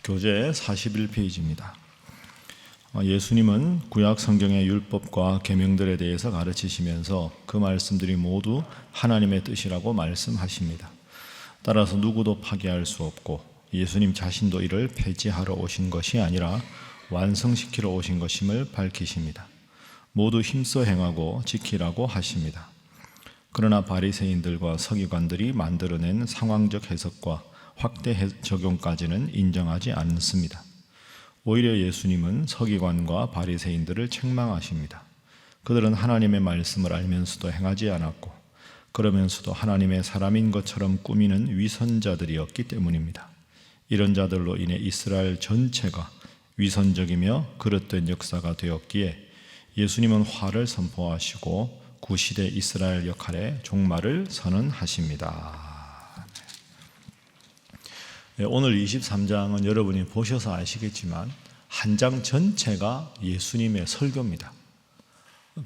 교재 41페이지입니다. 예수님은 구약 성경의 율법과 계명들에 대해서 가르치시면서 그 말씀들이 모두 하나님의 뜻이라고 말씀하십니다. 따라서 누구도 파기할 수 없고 예수님 자신도 이를 폐지하러 오신 것이 아니라 완성시키러 오신 것임을 밝히십니다. 모두 힘써 행하고 지키라고 하십니다. 그러나 바리새인들과 서기관들이 만들어낸 상황적 해석과 확대 적용까지는 인정하지 않습니다. 오히려 예수님은 서기관과 바리새인들을 책망하십니다. 그들은 하나님의 말씀을 알면서도 행하지 않았고 그러면서도 하나님의 사람인 것처럼 꾸미는 위선자들이었기 때문입니다. 이런 자들로 인해 이스라엘 전체가 위선적이며 그릇된 역사가 되었기에 예수님은 화를 선포하시고 구시대 이스라엘 역할의 종말을 선언하십니다. 오늘 23장은 여러분이 보셔서 아시겠지만 한 장 전체가 예수님의 설교입니다.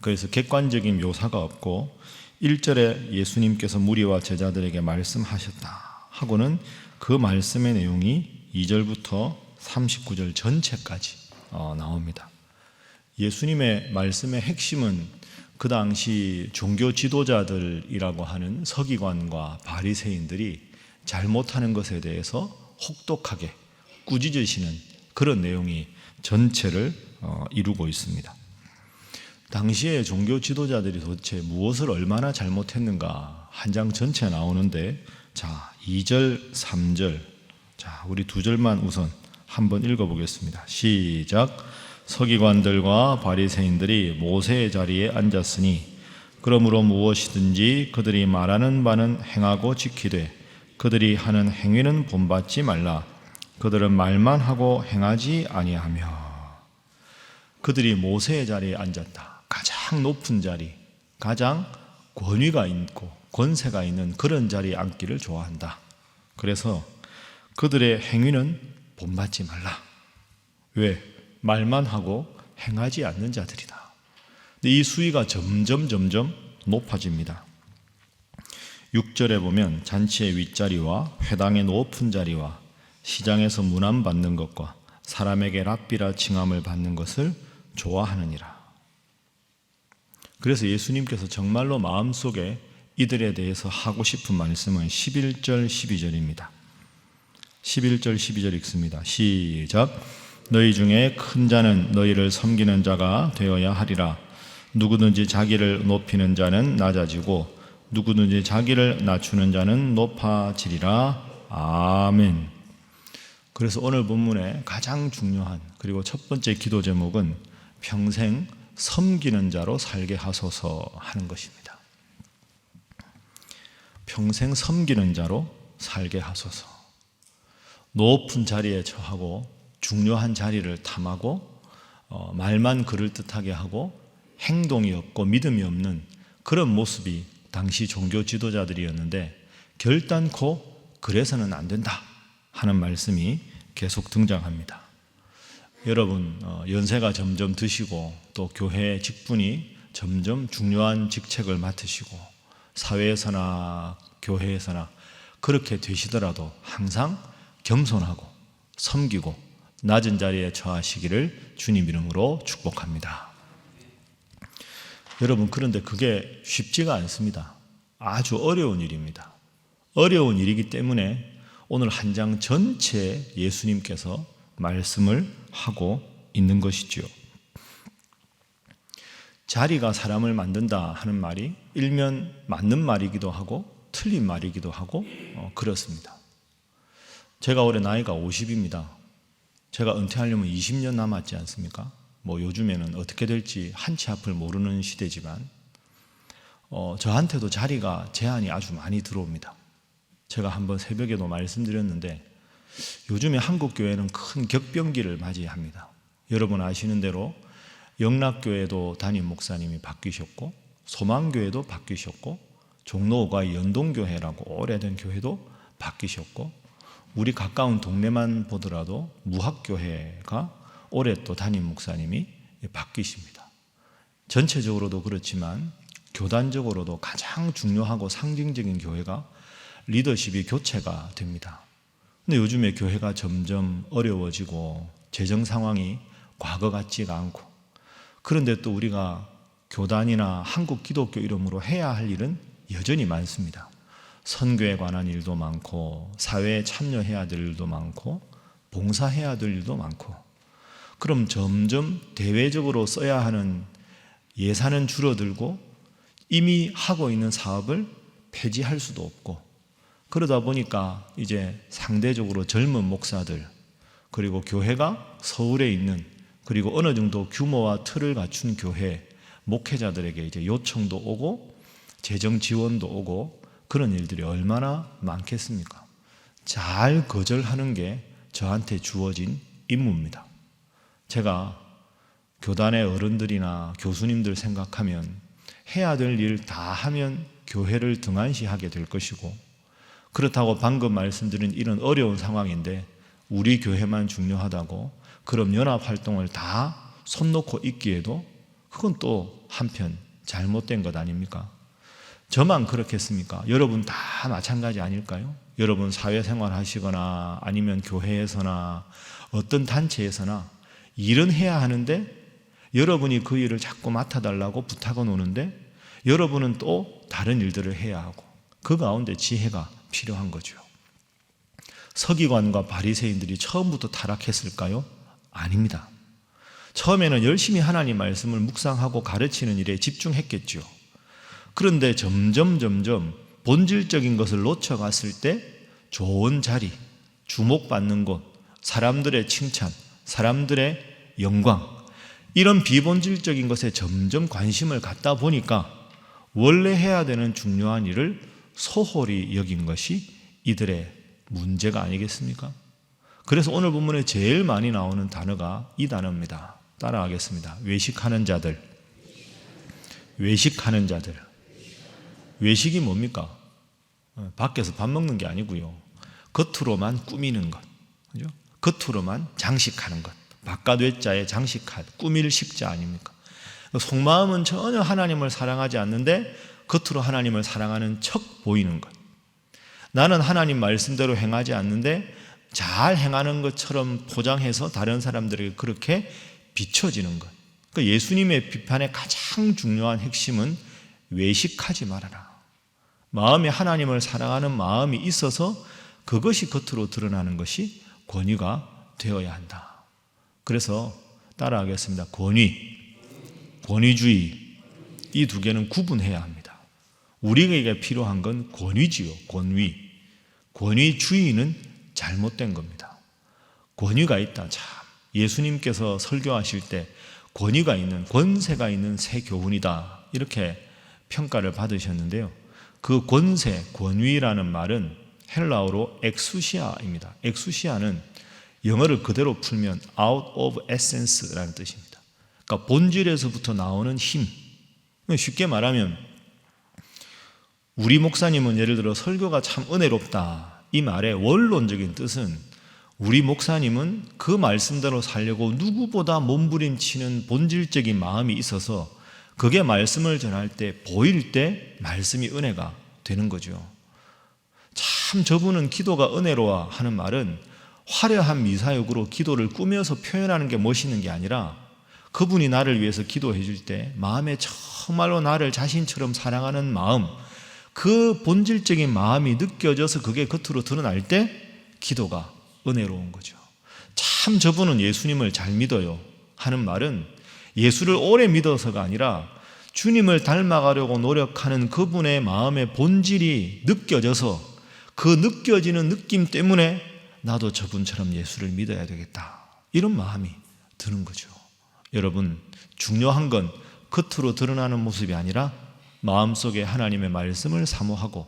그래서 객관적인 묘사가 없고 1절에 예수님께서 무리와 제자들에게 말씀하셨다 하고는 그 말씀의 내용이 2절부터 39절 전체까지 나옵니다. 예수님의 말씀의 핵심은 그 당시 종교 지도자들이라고 하는 서기관과 바리새인들이 잘못하는 것에 대해서 혹독하게 꾸짖으시는 그런 내용이 전체를 이루고 있습니다. 당시의 종교 지도자들이 도대체 무엇을 얼마나 잘못했는가 한 장 전체 나오는데, 자 2절, 3절, 자 우리 두 절만 우선 한번 읽어보겠습니다. 시작. 서기관들과 바리새인들이 모세의 자리에 앉았으니 그러므로 무엇이든지 그들이 말하는 바는 행하고 지키되 그들이 하는 행위는 본받지 말라. 그들은 말만 하고 행하지 아니하며. 그들이 모세의 자리에 앉았다. 가장 높은 자리, 가장 권위가 있고 권세가 있는 그런 자리에 앉기를 좋아한다. 그래서 그들의 행위는 본받지 말라. 왜? 말만 하고 행하지 않는 자들이다. 근데 이 수위가 점점 높아집니다. 6절에 보면 잔치의 윗자리와 회당의 높은 자리와 시장에서 문안받는 것과 사람에게 랍비라 칭함을 받는 것을 좋아하느니라. 그래서 예수님께서 정말로 마음속에 이들에 대해서 하고 싶은 말씀은 11절 12절입니다 11절 12절 읽습니다. 시작. 너희 중에 큰 자는 너희를 섬기는 자가 되어야 하리라. 누구든지 자기를 높이는 자는 낮아지고 누구든지 자기를 낮추는 자는 높아지리라. 아멘. 그래서 오늘 본문의 가장 중요한 그리고 첫 번째 기도 제목은 평생 섬기는 자로 살게 하소서 하는 것입니다. 평생 섬기는 자로 살게 하소서. 높은 자리에 처하고 중요한 자리를 탐하고 말만 그럴듯하게 하고 행동이 없고 믿음이 없는 그런 모습이 당시 종교 지도자들이었는데 결단코 그래서는 안 된다 하는 말씀이 계속 등장합니다. 여러분 연세가 점점 드시고 또 교회 직분이 점점 중요한 직책을 맡으시고 사회에서나 교회에서나 그렇게 되시더라도 항상 겸손하고 섬기고 낮은 자리에 처하시기를 주님 이름으로 축복합니다. 여러분 그런데 그게 쉽지가 않습니다. 아주 어려운 일입니다. 어려운 일이기 때문에 오늘 한 장 전체에 예수님께서 말씀을 하고 있는 것이지요. 자리가 사람을 만든다 하는 말이 일면 맞는 말이기도 하고 틀린 말이기도 하고 그렇습니다. 제가 올해 나이가 50입니다. 제가 은퇴하려면 20년 남았지 않습니까? 요즘에는 어떻게 될지 한치 앞을 모르는 시대지만 저한테도 자리가 제한이 아주 많이 들어옵니다. 제가 한번 새벽에도 말씀드렸는데 요즘에 한국 교회는 큰 격변기를 맞이합니다. 여러분 아시는 대로 영락교회도 담임 목사님이 바뀌셨고 소망교회도 바뀌셨고 종로오가의 연동교회라고 오래된 교회도 바뀌셨고 우리 가까운 동네만 보더라도 무학교회가 올해 또 담임 목사님이 바뀌십니다. 전체적으로도 그렇지만 교단적으로도 가장 중요하고 상징적인 교회가 리더십이 교체가 됩니다. 근데 요즘에 교회가 점점 어려워지고 재정 상황이 과거 같지가 않고, 그런데 또 우리가 교단이나 한국 기독교 이름으로 해야 할 일은 여전히 많습니다. 선교에 관한 일도 많고, 사회에 참여해야 될 일도 많고, 봉사해야 될 일도 많고, 그럼 점점 대외적으로 써야 하는 예산은 줄어들고 이미 하고 있는 사업을 폐지할 수도 없고, 그러다 보니까 이제 상대적으로 젊은 목사들, 그리고 교회가 서울에 있는, 그리고 어느 정도 규모와 틀을 갖춘 교회 목회자들에게 이제 요청도 오고 재정 지원도 오고 그런 일들이 얼마나 많겠습니까? 잘 거절하는 게 저한테 주어진 임무입니다. 제가 교단의 어른들이나 교수님들 생각하면 해야 될 일 다 하면 교회를 등한시하게 될 것이고, 그렇다고 방금 말씀드린 이런 어려운 상황인데 우리 교회만 중요하다고 그럼 연합활동을 다 손 놓고 있기에도 그건 또 한편 잘못된 것 아닙니까? 저만 그렇겠습니까? 여러분 다 마찬가지 아닐까요? 여러분 사회생활 하시거나 아니면 교회에서나 어떤 단체에서나 일은 해야 하는데 여러분이 그 일을 자꾸 맡아달라고 부탁은 오는데 여러분은 또 다른 일들을 해야 하고, 그 가운데 지혜가 필요한 거죠. 서기관과 바리새인들이 처음부터 타락했을까요? 아닙니다. 처음에는 열심히 하나님 말씀을 묵상하고 가르치는 일에 집중했겠죠. 그런데 점점 본질적인 것을 놓쳐갔을 때 좋은 자리, 주목받는 곳, 사람들의 칭찬, 사람들의 영광, 이런 비본질적인 것에 점점 관심을 갖다 보니까 원래 해야 되는 중요한 일을 소홀히 여긴 것이 이들의 문제가 아니겠습니까? 그래서 오늘 본문에 제일 많이 나오는 단어가 이 단어입니다. 따라하겠습니다. 외식하는 자들. 외식하는 자들. 외식이 뭡니까? 밖에서 밥 먹는 게 아니고요. 겉으로만 꾸미는 것. 그죠? 겉으로만 장식하는 것. 바깥 외자에 장식한, 꾸밀 식자 아닙니까? 속마음은 전혀 하나님을 사랑하지 않는데 겉으로 하나님을 사랑하는 척 보이는 것. 나는 하나님 말씀대로 행하지 않는데 잘 행하는 것처럼 포장해서 다른 사람들에게 그렇게 비춰지는 것. 그러니까 예수님의 비판의 가장 중요한 핵심은 외식하지 말아라. 마음에 하나님을 사랑하는 마음이 있어서 그것이 겉으로 드러나는 것이 권위가 되어야 한다. 그래서 따라하겠습니다. 권위, 권위주의, 이 두 개는 구분해야 합니다. 우리에게 필요한 건 권위지요. 권위. 권위주의는 잘못된 겁니다. 권위가 있다. 참, 예수님께서 설교하실 때 권위가 있는, 권세가 있는 새 교훈이다, 이렇게 평가를 받으셨는데요. 그 권세, 권위라는 말은 헬라어로 엑수시아입니다. 엑수시아는 영어를 그대로 풀면 out of essence라는 뜻입니다. 그러니까 본질에서부터 나오는 힘. 쉽게 말하면 우리 목사님은 예를 들어 설교가 참 은혜롭다, 이 말의 원론적인 뜻은 우리 목사님은 그 말씀대로 살려고 누구보다 몸부림치는 본질적인 마음이 있어서 그게 말씀을 전할 때, 보일 때 말씀이 은혜가 되는 거죠. 참 저분은 기도가 은혜로워 하는 말은 화려한 미사역으로 기도를 꾸며서 표현하는 게 멋있는 게 아니라 그분이 나를 위해서 기도해 줄 때 마음에 정말로 나를 자신처럼 사랑하는 마음, 그 본질적인 마음이 느껴져서 그게 겉으로 드러날 때 기도가 은혜로운 거죠. 참 저분은 예수님을 잘 믿어요 하는 말은 예수를 오래 믿어서가 아니라 주님을 닮아가려고 노력하는 그분의 마음의 본질이 느껴져서 그 느껴지는 느낌 때문에 나도 저분처럼 예수를 믿어야 되겠다, 이런 마음이 드는 거죠. 여러분, 중요한 건 겉으로 드러나는 모습이 아니라 마음속에 하나님의 말씀을 사모하고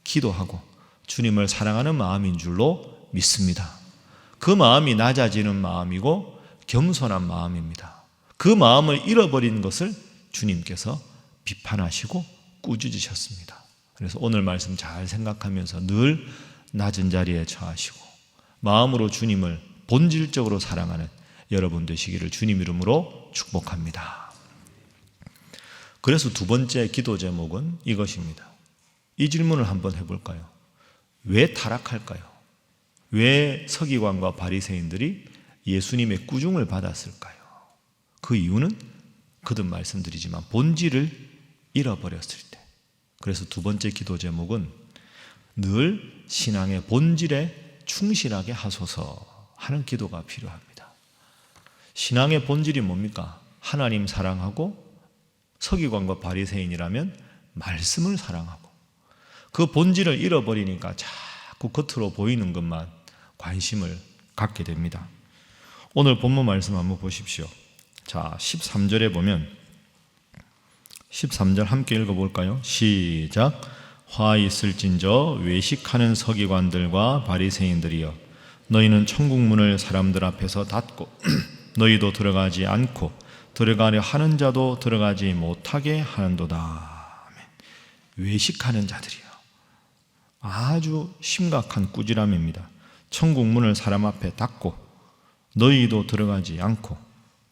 기도하고 주님을 사랑하는 마음인 줄로 믿습니다. 그 마음이 낮아지는 마음이고 겸손한 마음입니다. 그 마음을 잃어버린 것을 주님께서 비판하시고 꾸짖으셨습니다. 그래서 오늘 말씀 잘 생각하면서 늘 낮은 자리에 처하시고 마음으로 주님을 본질적으로 사랑하는 여러분 되시기를 주님 이름으로 축복합니다. 그래서 두 번째 기도 제목은 이것입니다. 이 질문을 한번 해볼까요? 왜 타락할까요? 왜 서기관과 바리새인들이 예수님의 꾸중을 받았을까요? 그 이유는 거듭 말씀드리지만 본질을 잃어버렸을 때. 그래서 두 번째 기도 제목은 늘 신앙의 본질에 충실하게 하소서 하는 기도가 필요합니다. 신앙의 본질이 뭡니까? 하나님 사랑하고 서기관과 바리새인이라면 말씀을 사랑하고 그 본질을 잃어버리니까 자꾸 겉으로 보이는 것만 관심을 갖게 됩니다. 오늘 본문 말씀 한번 보십시오. 자, 13절에 보면 13절 함께 읽어볼까요? 시작. 화 있을진저 외식하는 서기관들과 바리새인들이여 너희는 천국 문을 사람들 앞에서 닫고 너희도 들어가지 않고 들어가려 하는 자도 들어가지 못하게 하는도다. 외식하는 자들이요. 아주 심각한 꾸지람입니다. 천국 문을 사람 앞에 닫고 너희도 들어가지 않고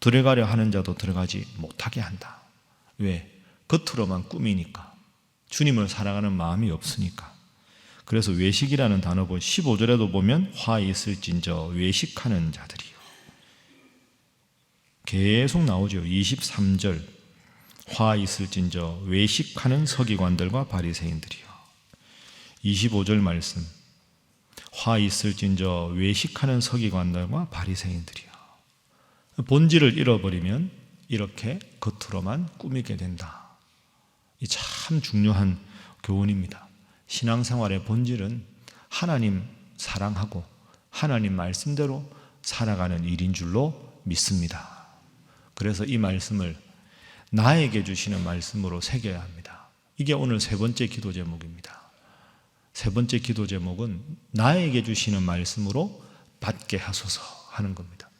들어가려 하는 자도 들어가지 못하게 한다. 왜? 겉으로만 꾸미니까. 주님을 사랑하는 마음이 없으니까. 그래서 외식이라는 단어 15절에도 보면 화 있을진저 외식하는 자들이요. 계속 나오죠. 23절 화 있을진저 외식하는 서기관들과 바리새인들이요. 25절 말씀 화 있을진저 외식하는 서기관들과 바리새인들이요. 본질을 잃어버리면 이렇게 겉으로만 꾸미게 된다. 이 참 중요한 교훈입니다. 신앙생활의 본질은 하나님 사랑하고 하나님 말씀대로 살아가는 일인 줄로 믿습니다. 그래서 이 말씀을 나에게 주시는 말씀으로 새겨야 합니다. 이게 오늘 세 번째 기도 제목입니다. 세 번째 기도 제목은 나에게 주시는 말씀으로 받게 하소서 하는 겁니다.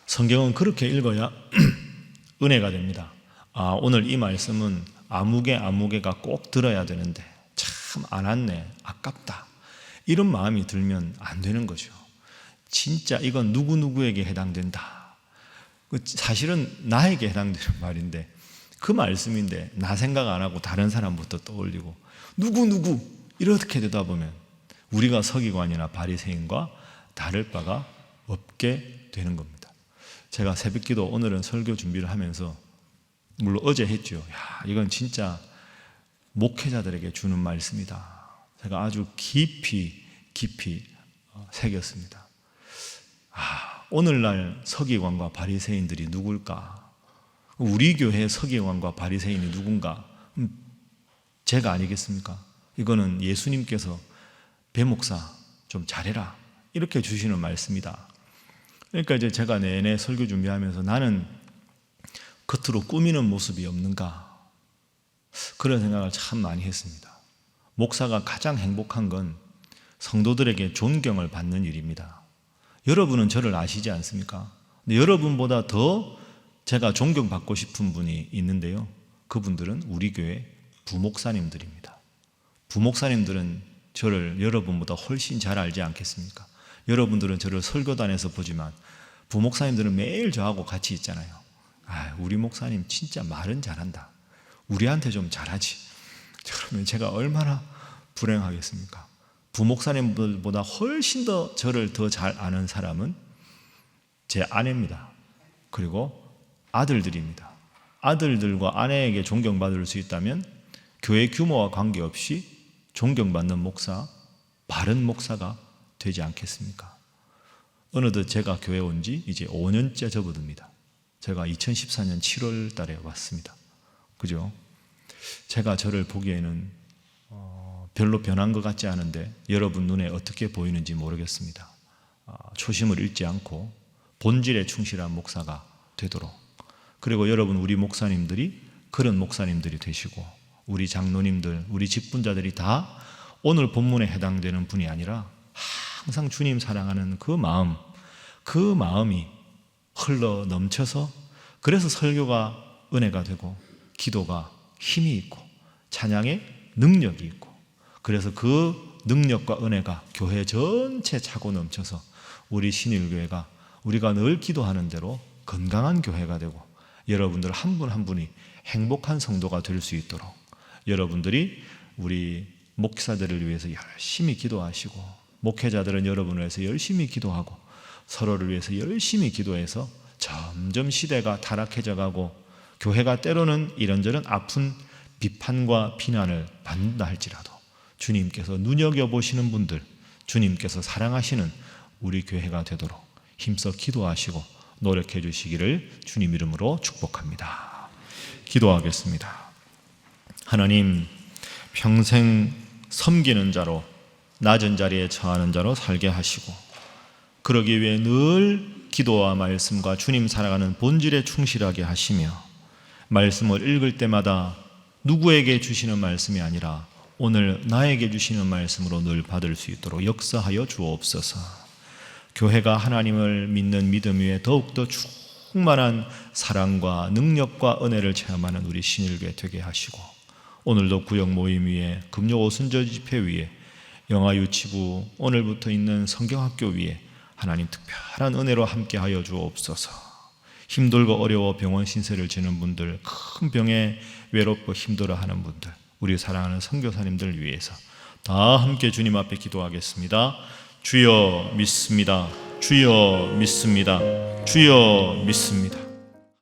성경은 그렇게 읽어야 은혜가 됩니다. 오늘 이 말씀은 아무개가 꼭 들어야 되는데 참 안 왔네, 아깝다, 이런 마음이 들면 안 되는 거죠. 진짜 이건 누구누구에게 해당된다. 사실은 나에게 해당되는 말인데 그 말씀인데 나 생각 안 하고 다른 사람부터 떠올리고 누구 이렇게 되다 보면 우리가 서기관이나 바리새인과 다를 바가 없게 되는 겁니다. 제가 새벽기도 오늘은 설교 준비를 하면서 물론 어제 했죠. 이건 진짜 목회자들에게 주는 말씀이다. 제가 아주 깊이 새겼습니다. 오늘날 서기관과 바리새인들이 누굴까? 우리 교회 서기관과 바리새인이 누군가? 제가 아니겠습니까? 이거는 예수님께서 배목사 좀 잘해라 이렇게 주시는 말씀이다. 그러니까 이제 제가 내내 설교 준비하면서 나는 겉으로 꾸미는 모습이 없는가? 그런 생각을 참 많이 했습니다. 목사가 가장 행복한 건 성도들에게 존경을 받는 일입니다. 여러분은 저를 아시지 않습니까? 근데 여러분보다 더 제가 존경받고 싶은 분이 있는데요. 그분들은 우리 교회 부목사님들입니다. 부목사님들은 저를 여러분보다 훨씬 잘 알지 않겠습니까? 여러분들은 저를 설교단에서 보지만 부목사님들은 매일 저하고 같이 있잖아요. 우리 목사님 진짜 말은 잘한다. 우리한테 좀 잘하지. 그러면 제가 얼마나 불행하겠습니까? 부목사님들보다 훨씬 더 저를 더 잘 아는 사람은 제 아내입니다. 그리고 아들들입니다. 아들들과 아내에게 존경받을 수 있다면 교회 규모와 관계없이 존경받는 목사, 바른 목사가 되지 않겠습니까? 어느덧 제가 교회 온 지 이제 5년째 접어듭니다. 제가 2014년 7월 달에 왔습니다. 그죠? 제가 저를 보기에는 별로 변한 것 같지 않은데 여러분 눈에 어떻게 보이는지 모르겠습니다. 초심을 잃지 않고 본질에 충실한 목사가 되도록, 그리고 여러분 우리 목사님들이 그런 목사님들이 되시고 우리 장로님들, 우리 직분자들이 다 오늘 본문에 해당되는 분이 아니라 항상 주님 사랑하는 그 마음이 흘러 넘쳐서 그래서 설교가 은혜가 되고 기도가 힘이 있고 찬양에 능력이 있고, 그래서 그 능력과 은혜가 교회 전체 차고 넘쳐서 우리 신일교회가 우리가 늘 기도하는 대로 건강한 교회가 되고 여러분들 한 분 한 분이 행복한 성도가 될 수 있도록 여러분들이 우리 목사들을 위해서 열심히 기도하시고 목회자들은 여러분을 위해서 열심히 기도하고 서로를 위해서 열심히 기도해서 점점 시대가 타락해져 가고 교회가 때로는 이런저런 아픈 비판과 비난을 받는다 할지라도 주님께서 눈여겨보시는 분들, 주님께서 사랑하시는 우리 교회가 되도록 힘써 기도하시고 노력해 주시기를 주님 이름으로 축복합니다. 기도하겠습니다. 하나님, 평생 섬기는 자로, 낮은 자리에 처하는 자로 살게 하시고 그러기 위해 늘 기도와 말씀과 주님 살아가는 본질에 충실하게 하시며 말씀을 읽을 때마다 누구에게 주시는 말씀이 아니라 오늘 나에게 주시는 말씀으로 늘 받을 수 있도록 역사하여 주옵소서. 교회가 하나님을 믿는 믿음 위에 더욱더 충만한 사랑과 능력과 은혜를 체험하는 우리 신일교회 되게 하시고 오늘도 구역 모임 위에 금요 오순절 집회 위에 영아유치부 오늘부터 있는 성경학교 위에 하나님 특별한 은혜로 함께하여 주옵소서. 힘들고 어려워 병원 신세를 지는 분들, 큰 병에 외롭고 힘들어하는 분들, 우리 사랑하는 선교사님들 위해서 다 함께 주님 앞에 기도하겠습니다. 주여 믿습니다. 주여 믿습니다. 주여 믿습니다.